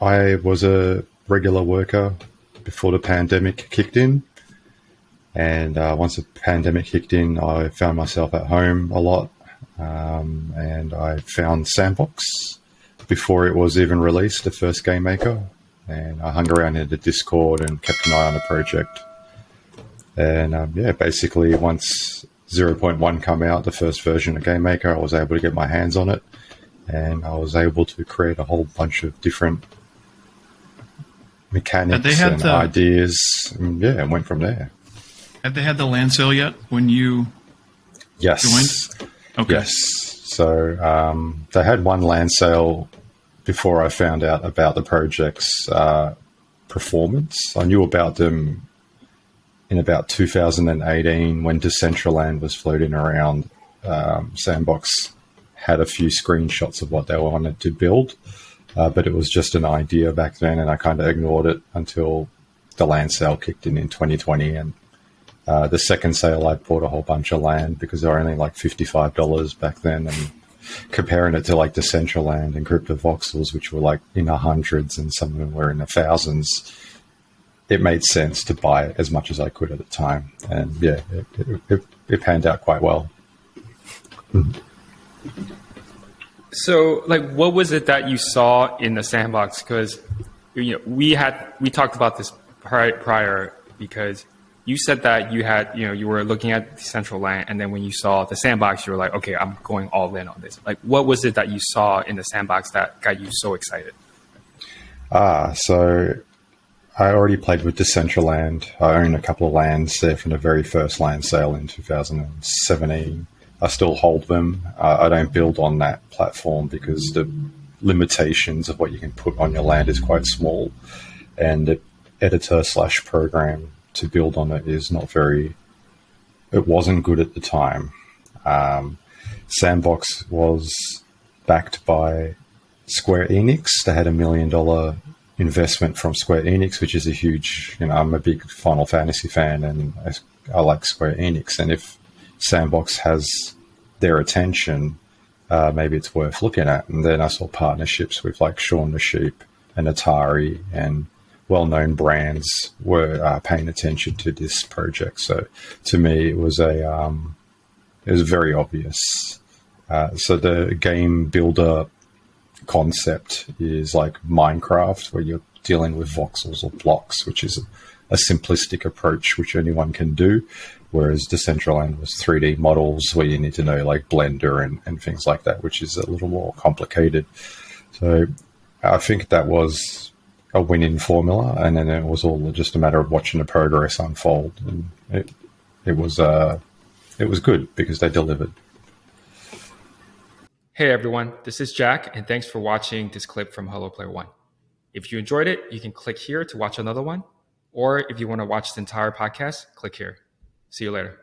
I was a regular worker before the pandemic kicked in. And once the pandemic kicked in, I found myself at home a lot. And I found Sandbox before it was even released, the first game maker. And I hung around in the Discord and kept an eye on the project. And basically once 0.1 come out, the first version of Game Maker, I was able to get my hands on it. And I was able to create a whole bunch of different mechanics and ideas. And went from there. Had they had the land sale yet when you joined? Okay. Yes. So they had one land sale before I found out about the project's performance. I knew about them in about 2018 when Decentraland was floating around. Sandbox had a few screenshots of what they wanted to build, but it was just an idea back then, and I kind of ignored it until the land sale kicked in 2020. And the second sale, I bought a whole bunch of land because they were only like $55 back then. And comparing it to like Decentraland and Crypto Voxels, which were like in the hundreds and some of them were in the thousands, it made sense to buy as much as I could at the time. And yeah, it panned out quite well. So, like, what was it that you saw in the Sandbox? Because we talked about this prior because you said that you were looking at Decentraland, and then when you saw the Sandbox, you were like, okay, I'm going all in on this. Like, what was it that you saw in the Sandbox that got you so excited? So I already played with Decentraland. I own a couple of lands there from the very first land sale in 2017. I still hold them. I don't build on that platform because the limitations of what you can put on your land is quite small, and the editor/program to build on it is not very, it wasn't good at the time. Sandbox was backed by Square Enix. They had $1 million investment from Square Enix, which is a huge, I'm a big Final Fantasy fan and I like Square Enix. And if Sandbox has their attention, maybe it's worth looking at. And then I saw partnerships with like Shaun the Sheep and Atari, and well-known brands were paying attention to this project. So to me, it was very obvious. So the game builder concept is like Minecraft, where you're dealing with voxels or blocks, which is a simplistic approach which anyone can do. Whereas Decentraland was 3D models where you need to know like Blender and things like that, which is a little more complicated. So I think that was a winning formula, and then it was all just a matter of watching the progress unfold, and it was good because they delivered. Hey everyone, this is Jack, and thanks for watching this clip from Hello Player One. If you enjoyed it, you can click here to watch another one, or if you want to watch the entire podcast, click here. See you later.